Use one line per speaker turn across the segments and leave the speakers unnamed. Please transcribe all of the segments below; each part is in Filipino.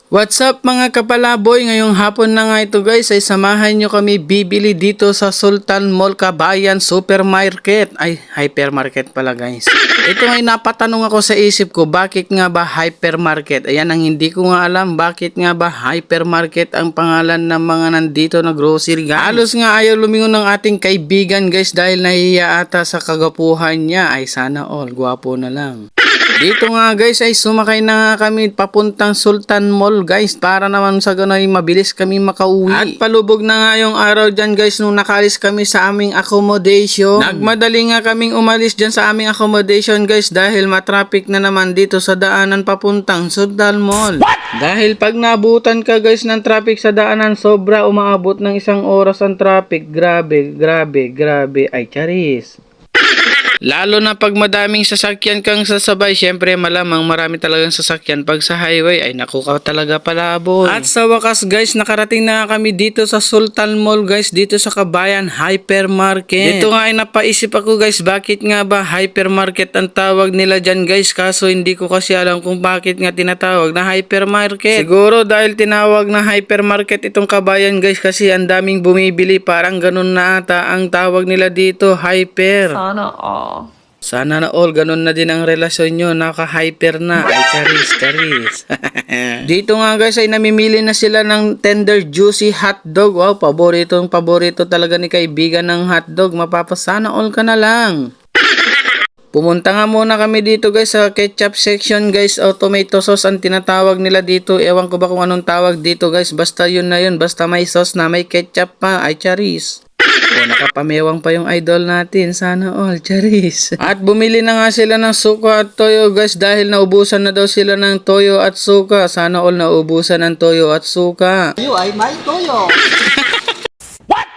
What's up mga kapalaboy? Ngayong hapon na nga ito guys ay samahan nyo kami bibili dito sa Sultan Mall Kabayan Supermarket. Ay, hypermarket pala guys. Ito ay napatanong ako sa isip ko, bakit nga ba hypermarket? Ayan ang hindi ko nga alam, bakit nga ba hypermarket ang pangalan ng mga nandito na grocery guys. Halos nga ayaw lumingon ng ating kaibigan guys dahil nahihiya ata sa kagapuhan niya. Ay sana all, gwapo na lang. Dito nga guys ay sumakay na nga kami papuntang Sultan Mall guys para naman sa gano'n ay mabilis kami makauwi. At palubog na nga yung araw dyan guys nung nakalis kami sa aming accommodation. Nagmadali nga kaming umalis dyan sa aming accommodation guys dahil matraffic na naman dito sa daanan papuntang Sultan Mall. Dahil pag nabutan ka guys ng traffic sa daanan sobra umaabot ng 1 oras ang traffic. Grabe ay charis. Lalo na pag madaming sasakyan kang sasabay, syempre malamang marami talagang sasakyan pag sa highway ay naku ka talaga palaboy. At sa wakas guys, nakarating na kami dito sa Sultan Mall guys, dito sa Kabayan Hypermarket. Dito nga ay napaisip ako guys, bakit nga ba hypermarket ang tawag nila dyan guys, kaso hindi ko kasi alam kung bakit nga tinatawag na hypermarket. Siguro dahil tinawag na hypermarket itong Kabayan guys kasi ang daming bumibili, parang ganun na ata ang tawag nila dito, hyper. Sana na all, ganun na din ang relasyon nyo, naka-hyper na. Ay, charis. Dito nga guys ay namimili na sila ng tender juicy hotdog. Wow, paborito talaga ni kaibigan ng hotdog. Mapapasana all ka na lang. Pumunta nga muna kami dito guys sa ketchup section guys, o tomato sauce ang tinatawag nila dito. Ewan ko ba kung anong tawag dito guys, basta yun na yun, basta may sauce na may ketchup pa. Ay, charis. O, nakapamewang pa yung idol natin. Sana all, charis. At bumili na nga sila ng suka at toyo guys dahil naubusan na daw sila ng toyo at suka. Sana all naubusan ng toyo at suka.
Toyo ay may toyo.
What?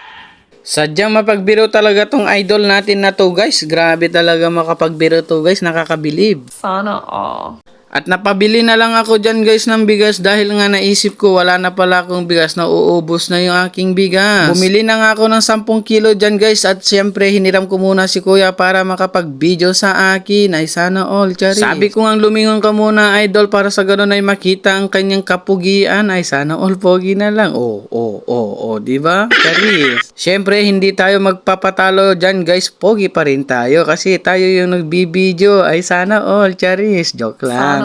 Sadyang mapagbiro talaga tong idol natin na to guys. Grabe talaga makapagbiro to guys. Nakakabilib.
Sana all.
At napabili na lang ako dyan guys ng bigas dahil nga naisip ko wala na pala akong bigas na uubos na yung aking bigas. Bumili na nga ako ng 10 kilo dyan guys at syempre hiniram ko muna si kuya para makapag-video sa akin. Ay sana all, charis. Sabi ko nga lumingon ka muna idol para sa ganun ay makita ang kanyang kapugian. Ay sana all, pogi na lang. Diba? Charis. Syempre hindi tayo magpapatalo dyan guys, pogi pa rin tayo kasi tayo yung nagbibideo. Ay sana all, charis. Joke lang.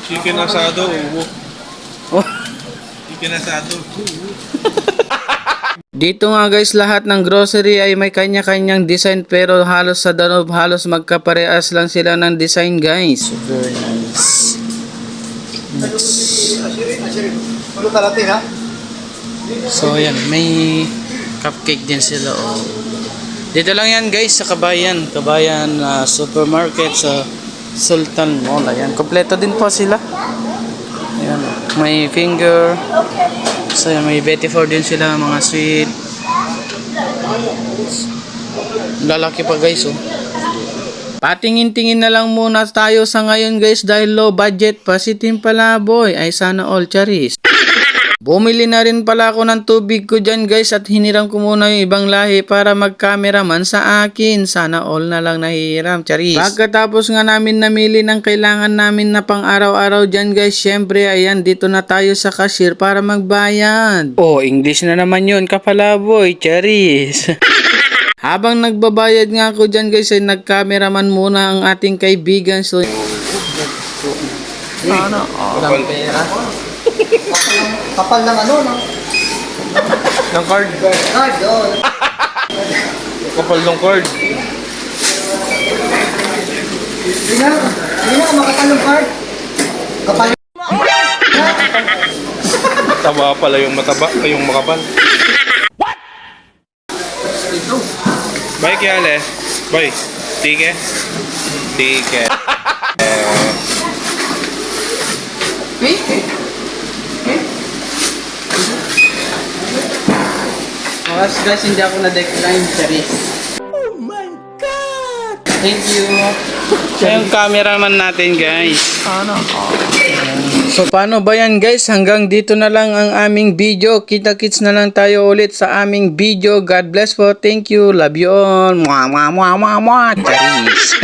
Chicken asado,
Oh.
Chicken asado.
Dito nga guys, lahat ng grocery ay may kanya-kanyang design pero halos sa Danube, halos magkaparehas lang sila ng design guys. Super nice. So yan, may cupcake din sila. Oh. Dito lang yan guys sa Kabayan Supermarket sa Sultan Mall. Ayan, kompleto din po sila. Ayan, may finger. So, may Betty Ford din sila, mga sweet. Lalaki pa guys, oh. Patingin-tingin na lang muna tayo sa ngayon guys dahil low budget pa si Team Palaboy. Ay sana all, charis. Bumili na rin pala ako ng tubig ko dyan guys at hiniram ko muna yung ibang lahi para mag-cameraman sa akin. Sana all na lang nahihiram, charis. Pagkatapos nga namin namili ng kailangan namin na pang araw-araw dyan guys, syempre ayan dito na tayo sa cashier para magbayad. Oh, English na naman yun, kapalaboy, charis. Habang nagbabayad nga ako dyan guys ay nag-cameraman muna ang ating kaibigan. So,
Sana all.
walang pera.
Kapal ng ano, no?
Ng card.
Card, oh.
Kapal ng card.
Hindi na, makapal ng card. Kapal.
Taba pala yung mataba, ay yung makapal. What? Bye Kiale. Bye. Tike.
Guys, hindi ako na-decline, charis.
Oh my God!
Thank you. Siya yung cameraman natin guys.
Sana all.
So paano ba yan guys? Hanggang dito na lang ang aming video. Kita-kits na lang tayo ulit sa aming video. God bless po. Thank you. Love you all. Mwah, mwah, mwah, mwah, mwah. Charis.